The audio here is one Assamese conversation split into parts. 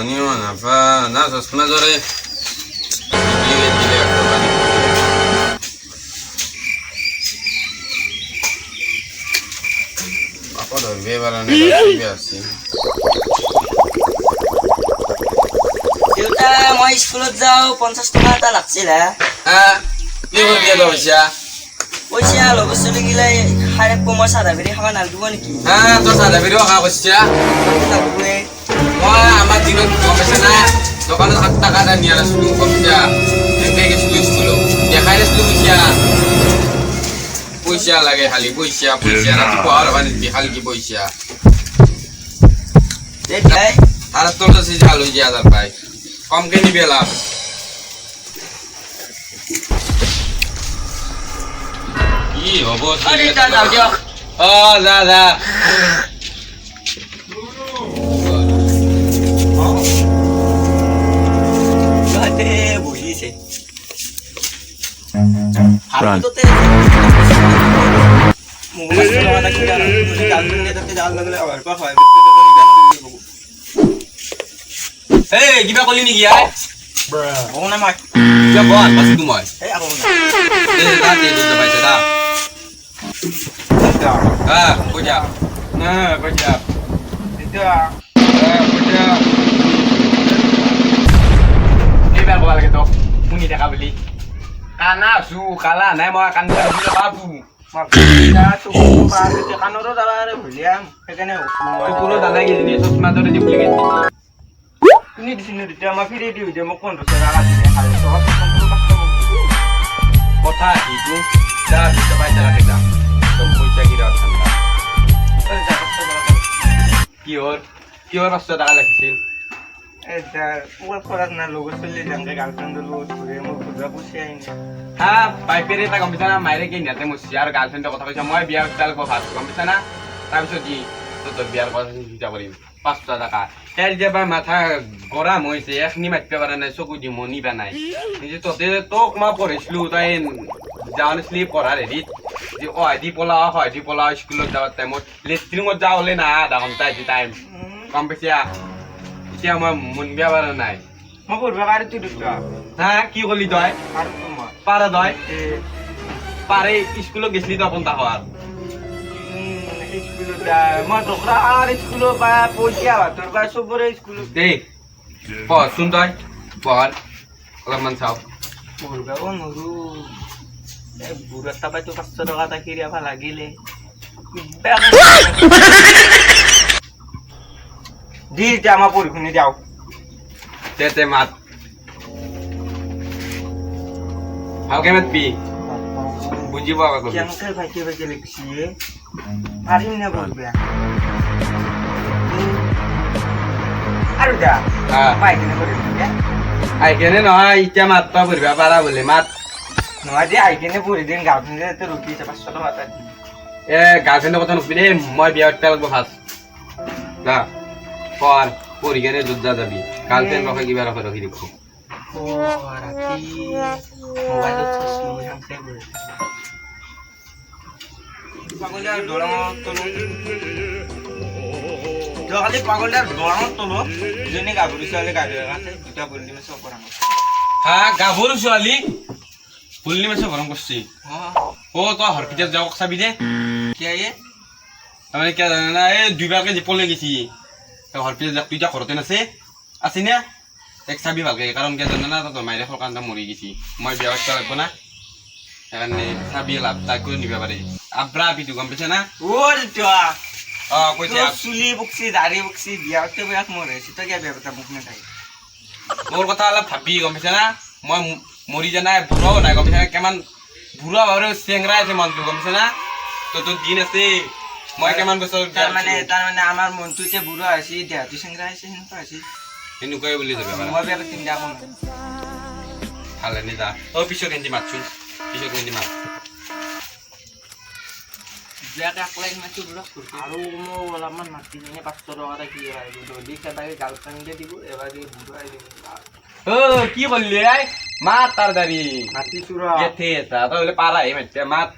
মনিও নাপা না চশমা জরে দিলে দিলে একটা পানি বাপা ধরবে বারানে ধরবে আসি দেউতা মই স্কুলত যাওঁ 50 টকা এটা লাগছিল হ্যাঁ কি করবি তো পয়সা পইচা লগৰ চলি গিলাই খাৰে মই চাদা ভেৰি খাব নালাগিব নেকি হ্যাঁ তো সাদা বেরিও খা কইছা লাগবে মই আমার দিনত কমেছে না দোকানে 7 টাকা দা নিয়া আসলু কমজা দেখে গেছলু স্কুল দেখাই আসলু পয়সা লাগে খালি পয়সা পয়সা রাতি পাওয়ার বানি দি খালি কি পয়সা দেখাই আর তোর তো সে চালু যা দার ভাই কম কে নিবে লাভ কি হবো আরে তা যাও দিও ও যা যা গাতে বহিছে Run. হাততে মোবাইল চালাটা কি জানো তুমি গালবেন নেতাতে জাল লাগলে আবার পা হয় বিদ্যুৎ তো নিগান দিব এই কিবা কলি নেকি আই বউ না মাই কিবা বল পাছি তুমি এই আগো না এই দাতে দুধ পাইছে দা হ্যাঁ কইয়া না কইয়া এটা কইয়া এইবাৰ ক'ব লাগে তোক শুনি থকা বুলি কানা আছো কালা নাই মই কান্দি কান্দি বাবু কাণৰো দ্বাৰা ভুলিয়াম সেইকাৰণে চকুৰো দাদাই কিজনী চশমা দৰে দি বুলি কৈছে তুমি দিছিল তেতিয়া মই ফিৰি দিওঁ যে মোক 15 টকা দিলে খালি কথা এইটো যা দুটা পাইছা লাগে যা তোক পইচা কিৰা ঠাণ্ডা কিহৰ 500 টকা লাগিছিল হা বাইপেৰে এটা গম পাইছা না মাইৰে কি নিয়াতে মচি আৰু গাৰ্লফ্ৰেণ্ডৰ কথা কৈছা মই বিয়া উঠাল ভাত গম পাইছা না তাৰপিছত কি তোৰ বিয়াৰ কথা চিন্তা কৰিম 500 টকা তাৰ যেবা মাথা গৰম হৈছে এখনি মাতিব পৰা নাই চকু দি মনিবা নাই নিজে ততে তোক মই পঢ়িছিলো তই যাওঁ নাছিলি পঢ়াৰ হেৰিত যে দি পলাও স্কুলত যাৱাৰ টাইমত লেট্ৰিনত যাওঁলে না আধা ঘণ্টা এটি টাইম গম পাইছা এতিয়া মই মনিবা পৰা নাই মই পঢ়িব পাৰি তুই দুটা হা কি কলি তই আৰু তোমাৰ পাৰা তই পাৰে স্কুলত গেছলি তই কোনটা হোৱাৰ স্কুলত মই টকা আৰু স্কুলৰ পৰা পইচা তোৰ পৰা চবৰে স্কুলত দেই পঢ়চোন তই পঢ় অলপমান চাওঁ পঢ়িব নৰো বুঢ়া তাপাইতো 500 টকা এটা কিৰিয়াবা লাগিলে দি এতিয়া মই পঢ়ি শুনি যাওঁ তে মাত ভালকে মাতবি বুজি পাবা কবি কেনেকৈ ভাইটি ভাইটি লিখিছে পাৰিম নে পঢ়িব আৰু যা পাই কিনে পঢ়িম আইকেনে নহয় এতিয়া মাতবা পঢ়িবা পাৰা বোলে মাত নহয় যে আহি কিনে পঢ়ি দিম গাঁৱত ৰখি আছে 500 টকা এটা গাৰ্লফ্ৰেণ্ডৰ কথা নকবি দেই মই বিয়া উঠবা লাগব ফাৰ্ষ্ট যা পঢ়ি কেনে য'ত যা যাবি গাৰ্লফ্ৰেণ্ড ৰখে কিবা ৰখি দিব ৰাতি মোবাইলত চাইছিলোঁ সেনেকৈ পঢ়ি পাগলীয়াৰ দৰঙত তলো যোৱাকালি পাগলীয়াৰ দৰঙত তলো দুজনী গাভৰু ছোৱালী গাড়ী আছে দুটা পঢ়ি দিম চব কৰা হা গাভৰু ছোৱালী ফুলনি মাছে গৰম কৰছি ও তই হৰপিটাত যাওক চাবি দে কি আয়ে তাৰমানে কিয় জানা না এই দুইবাৰকে জীপলৈ গেছি হৰপিটাত যাওক তুই এতিয়া ঘৰতে নাছে আছে না এক চাবি ভালকে কাৰণ কিয় জানা না তই মাইৰে সৰকান্তা মৰি গেছি মই বিয়া পাতিব লাগব না সেইকাৰণে চাবি লাভ তাক কৰি নিব পাৰে আব্ৰা আপিটো গম পাইছা না কৈছে চুলি বকছি দাড়ি বকছি বিয়া পাতিব বেয়াক মোৰ হৈছে তই কিয় বিয়া পাতা মোক নাথাকে মোৰ কথা অলপ ভাবি গম পাইছা না মই মৰি জানাই বুঢ়াও নাই গম পাইছা না কিমান বুঢ়া ভাବରେ চেংৰা আছে মনটো গম পাইছা না তোৰ দিন আছে মই কিমান বছৰ তাৰমানে আমাৰ মনটো এতিয়া বুঢ়া হৈছে দেহাটো চেংৰা হৈছে সেনেকুৱা হৈছে এনেকুৱাই বুলি যাবে মই বিয়া পাতিম দিয়া কম ভালে নি যা পিছত কেন্দি মাতচোন পিছত কেন্দি মাত বিয়াকে আকলাই মাতি বুঢ়া আৰু মই অলপমান মাতি কিনে 500 টকা এটা কি যদি এবাৰ গাৰ্লফ্ৰেণ্ডে দিব এবাৰ বুঢ়াই দিব কি কৰলি মাত তাড়াতাড়ি মাতিছোঁ ৰ কেথে এটা তই বলে পাৰা মাত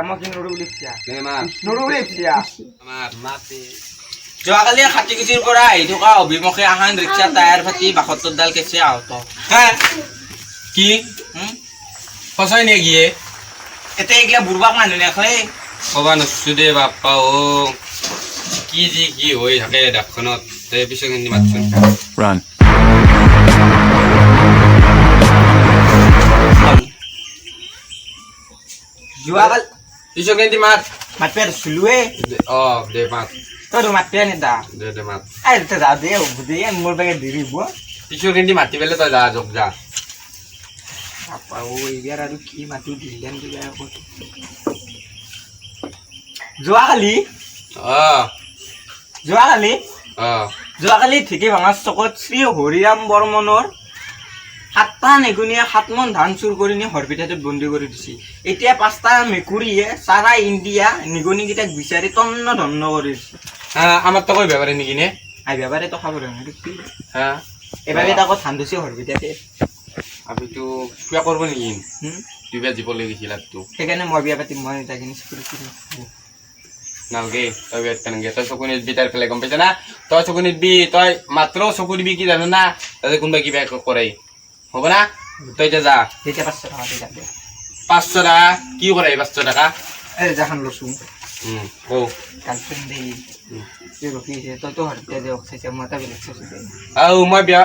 মই কি নৰু বুলি ইচ্ছা মাত নৰু বুলি ইচ্ছা মাত মাতে যোৱাকালি খাটিকুচিৰ পৰা আহি থকা অভিমুখে আহান ৰিক্সা টায়াৰ ফাটি ৭২ ডাল কেঁচে আহত হা কি সঁচাই নেকি এতিয়া এইগিলা বুঢ়বাক মানুহ নেখালে ক'বা নচ্ছো দে বাপ্পা অ কি যি কি হৈ থাকে দেশখনত তাৰ পিছত কিন্তু মাতচোন Run. যোৱাকালি পিছত কিন্তু মাত মাতপে চুলোৱে অ দে মাত তইতো মাতপে নেদা দে মাত তই যা দে দে মোৰ বেগে দেৰি হ'ব পিছত কিন্তু মাতি পেলাই তই যা যোগ যা বাপা ঐ ইয়াৰ আৰু কি মাতো দিলেন দিলে আকৌ যোৱাকালি অ যোৱাকালি ঢেঁকী ভাঙাৰ চকত শ্ৰী হৰিৰাম বৰ্মনৰ 7টা নেগুণীয়ে 7 মন ধান চুৰ কৰি নি হৰপিঠাটোত বন্দী কৰি দিছে এতিয়া 5টা মেকুৰীয়ে চাৰা ইণ্ডিয়া নিগনিকেইটাক বিচাৰি তন্ন ধন্য কৰি দিছে আমাৰ তো কই ব্যাপাৰে নাকি নে আইবা বাৰে তো খাব লাগে কি হ্যাঁ এবাৰে তাকো ধান দিছে হৰপিঠাতে আমি তো কিবা কৰবো নাকি হুম তুই বিয়া জীব লেগেছিল তো সেইকাৰণে মই বিয়া পাতিম মই তাকে নিষ্পত্তি নালগে তই বিয়াত কেনেকে তই চকুনিত বি তাৰ পেলাই গম পাইছ না তই চকুনিত বি তই মাত্ৰ চকু দিবি কি জানো না তাতে কোনোবা কিবা কৰে হ'ব না তই এতিয়া যা তেতিয়া 500 টকা দি যাবে 500 টাকা কি কৰে 500 টাকা এই যাখান লছু ও গার্লফ্রেন্ড দেই তুই রকিছে তো তো হরতে দে অক্সাইছে মাথা বেলেগ সসু দে আও মই বিয়া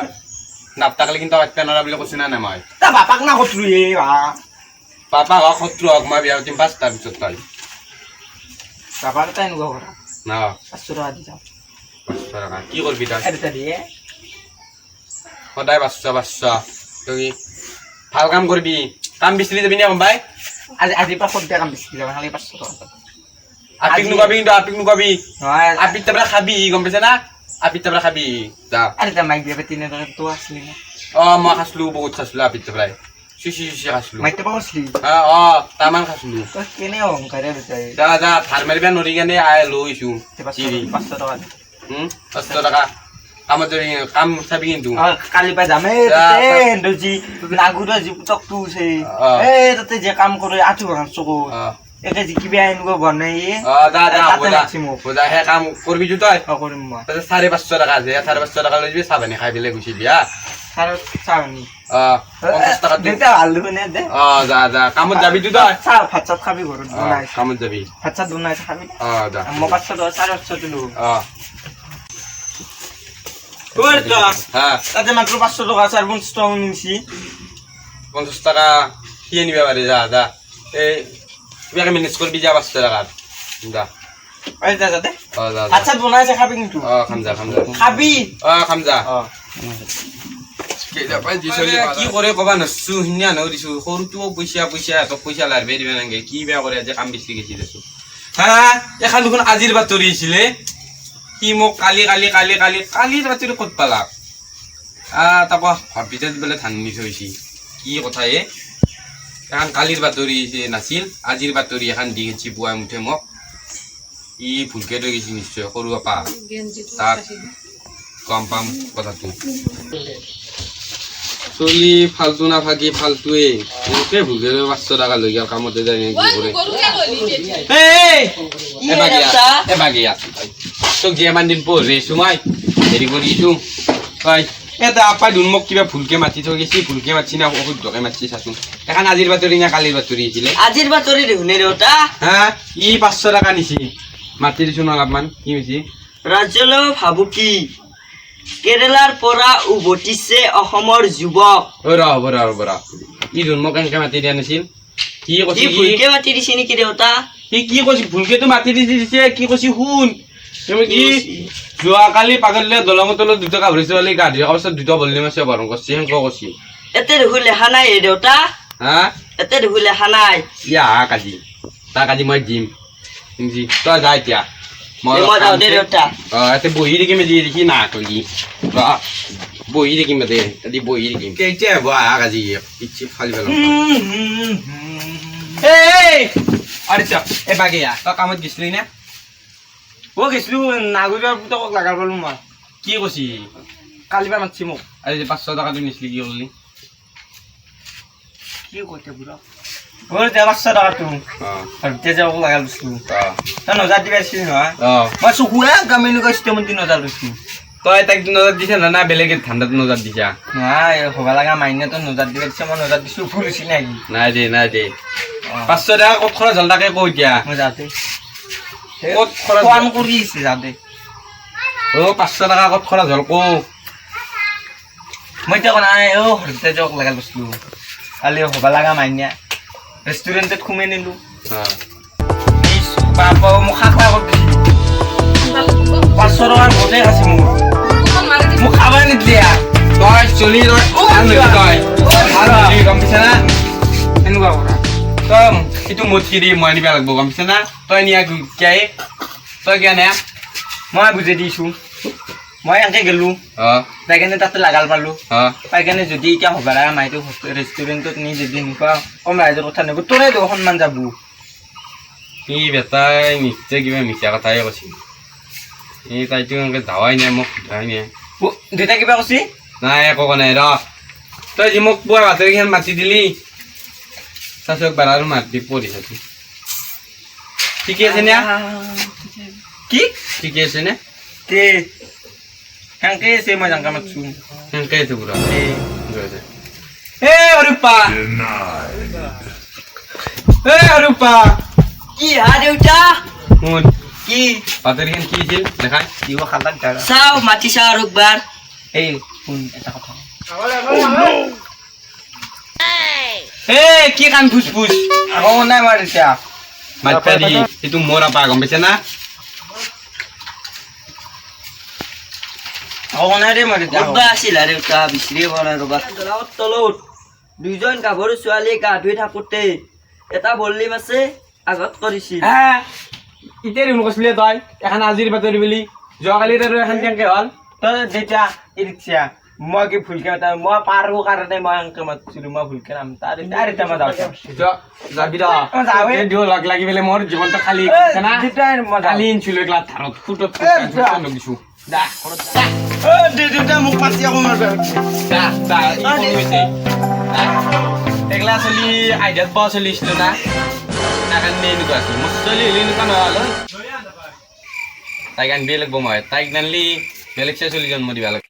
নাপতাকলে কিন্তু আত্মা নৰা বুলি কৈছ না মই তা বাপাক না কতৰু এ বা পাপা হক শত্ৰু হক মই বিয়া পাতিম 5টাৰ পিছত তই বাপার তাই নগো করা না 500 টাকা দি যাও 500 টাকা কি করবি তই এটা দিয়ে সদায় 500 তুই ভাল কাম করবি কাম বিচাৰি যাবি না ভাই আজি আজি পা সদ্য কাম বেশি যাবে খালি 500 টাকা আপিক নুগাবি কিন্তু আপিক নুগাবি হয় আপিক তাবৰা খাবি গম পাইছ না আপিক তাবৰা খাবি যা আরে তা মাইক দিয়ে তিনে টাকা তো আসলি না মই খাইছিলো বহুত খাইছিলো আপিক তাবৰাই চুচি খাইছিলো মাইতে পাওসলি তামান খাইছিলো তো কেনে অহংকাৰে বেচাই যা যা ধাৰ মাৰিবা নৰি কেনে লৈছো 500 টাকা 500 টাকা কামত যাবি কাম চাবি কিন্তু কালি পা যামে যা, তে এন্ডজি নাগুরা জি চক তুছে এ তাতে যে কাম করে আঠু ভাঙ চকো একে জি কি বেয়া এনুগো বনাই যা যা বুজা হে কাম করবি তো তই কৰিম মই তাতে 550 টাকা আছে 550 টাকা লৈ যাবি চাবানি খাই পেলাই গুচি বিয়া সারা চাওনি 50 টাকা দে দেতা আলু নে দে যা যা কামত যাবি তো তই চাও ভাত চাত খাবি ঘৰত বনাই কামত যাবি ভাত চাত বনাই খাবি যা মই 500 টাকা 550 দিলো ওর তো হ্যাঁ তাতে মাত্র 500 টাকা সার্বন স্ট্রং নিছি 50 টাকা কি নিবা পারে যা যা এই কিবাকে মেনেজ করবি যা 500 টাকা যা ওই যা যা দে যা ভাত চাত বনাইছে খাবি কিন্তু খাম যা খাবি খাম যা কি কৰে কবা নচ্ছু সিনা নৌ দিছো সৰুটো পইচা তোক পইচা লাৰবে দিবে নাগে কি বেয়া কৰে আজি কাম বেছি গেছি দেছো হা এখন দেখোন আজিৰ বাতৰি আছিলে সি মোক কালি বাতৰি ক'ত পালা তাৰপৰা ভিতৰত বোলে ধান নি থৈছি কি কথা এখন কালিৰ বাতৰি নাছিল আজিৰ বাতৰি এখন দি গেছি পুৱাই মুঠে মোক ই ভুলকে লৈ গেছি নিশ্চয় সৰু আপা তাক গম পাম কথাটো চলি ফালতু না ফাকি ফালতুৱে এনেকে ভুলকে 500 টাকা লৈ গেল কামতে যায় কি কৰে এবাগিয়া তোক যিমান দিন পঢ়িছো মই হেৰি কৰিছো হয় এটা আপা দুন মোক কিবা ভুলকে মাতি থৈ গেছি ভুলকে মাতছি না অশুদ্ধকে মাতছি চাচোন এখন আজিৰ বাতৰি না কালিৰ বাতৰি আছিলে আজিৰ বাতৰি দেখুনে দেউতা হা ই 500 টাকা নিছি মাতি দিছো ন অলপমান কি হৈছে ৰাজ্যলৈ ভাবুকি কেৰেলাৰ পৰা উভতিছে অসমৰ যুৱক হ'ব ৰ ই দুন মোক এনেকে মাতি দিয়া নাছিল কি কৈছি ভুলকে মাতি দিছে নেকি দেউতা সি কি কৈছি ভুলকেতো মাতি দিছে কি কৈছি শুন তুমি কি যোৱাকালি পাগলে দলঙৰ তলত 2 টকা ভৰিছে বুলি গাধি অৱস্থা 2 বললি মাছে বৰং কৈছি হেন কৈছি এতে দেখো লেখা নাই দেউতা হা এতে দেখো লেখা নাই ইয়া কাজি তাক আজি মই দিম ইঞ্জি তই যা এতিয়া মই যাওঁ দে দেউতা এতে বহি দেখিম দি দেখি না কলি বহি দেখিম দে আজি বহি দেখিম কেতিয়া হ'ব আজি ইচ্ছি ফালি পেলাম আরে চা এ বাগিয়া তই কামত গেছিলি না ও গেছিলো নাগুৰৰ পুতকক লাগাৰ পালো মই কি কৈছি কালি পৰা মাতছি মোক আজি 500 টাকা তুই নিছিলি কি করলি কি কৈছে বুঢ়া ওর দে 500 টাকা তুই অঁ হরপিটা যাব লাগা লছু অঁ তা নজর দিবা ছিল না অঁ মই সুকুয়া গামিনু কষ্ট মন দিন নজর লছু তই তাইক নজর দিছা না বেলেগে ঠাণ্ডাত নজর দিছা নাই হবা লাগা মাইনে তো নজর দিবা দিছে মই নজর দিছু ফুল ছিল নাকি নাই দে 500 টাকা ক'ত খৰচ হ'ল তাকে কৈ দিয়া মই যাতে ক'ত খৰচ ফোন কৰিছে যাতে অ' 500 টাকা ক'ত খৰচ হ'ল কো মই তো নাই ও হরপিটা যাব লাগা লছু কালি হবা লাগা মাইনে রেস্টুরেন্টত খুমে নিলু অঁ বাবা মুখা খা কৰি দিছি 500 টাকাৰ বটে আছে মোক খাবা নিদিয়া তই চলি তই গম পাইছা না এনেকুৱা কৰা তই এইটো মত কি দি মই আনিব লাগিব গম পাইছা না তই নিয়া কিয় তই কিয় নে মই বুজাই দিছোঁ মই এনেকৈ গ'লোঁ অঁ পাই কেনে তাতে লাগাল পালোঁ অঁ পাই কেনে যদি এতিয়া হ'ব লগা মাইটো ৰেষ্টুৰেণ্টত নি যদি এনেকুৱা কম ৰাইজৰ কথা নিব তোৰে তো সন্মান যাব ই বেটাই নিশ্চয় কিবা মিছা কথাই কৈছিল এই তাইতো এনেকৈ যাৱাই নাই মোক সোধাই নাই দেউতাই কিবা কৈছি নাই একো কোৱা নাই ৰ তই যি মোক পুৱা বাতৰিখন মাতি দিলি চাচক বাৰ আৰু মাতি পঢ়ি থাকি ঠিকে আছে নে কি ঠিকে আছে নে তে সেনেকৈ আছে মই জাংকা মাতছোঁ সেনেকৈ আছে পুৰা এ অৰূপা অৰূপা কি হা দেউতা শুন কি বাতৰিখন কি আছিল দেখাই দিব খালাক দাদা চাও মাতি চাও আৰু একবাৰ এই শুন এটা কথা এ কি কাণ ফুচফুচ আকৌ নাই মাৰ এতিয়া মাতপা দি এইটো মোৰ আপা গম পাইছা না আকৌ নাই দে মাৰ এতিয়া ক'তবা আছিল হা দেউতা বিচাৰিয়ে পোৱা নাই ৰ'বা গাঁৱত তলত দুইজন গাভৰু ছোৱালী গা ধুই থাকোঁতে এটা বল্লিম আছে আগত কৰিছিল এতিয়া দেখোন কৈছিলি তই এখন আজিৰ বাতৰি বুলি যোৱাকালি আৰু এখন কেনেকৈ হ'ল তই যেতিয়া ই ৰিক্সা মই কি ভুলকে মাতা মই পাৰো কাৰণে মই এনেকে মাতিছিলো মই ভুলকে নাম তাৰ এতিয়া মই যাওঁ যাবি যাওঁৱে। লগ লাগি পেলাই মোৰ জীৱনটো খালী কালি ইনছিলো এগলা ধাৰত ফুটত লগিছো দেউতা মোক পাতি আকৌ মাৰিব এগলা চলি আইডিয়াত পোৱা চলিছিলো না সেইকাৰণে এনেকুৱা আছিল মোৰ চলি হ'লে এনেকুৱা নহ'ল তাইক আনিবই লাগিব মই তাইক নানিলি বেলেগ চাই চলি জন্ম দিবা লাগিব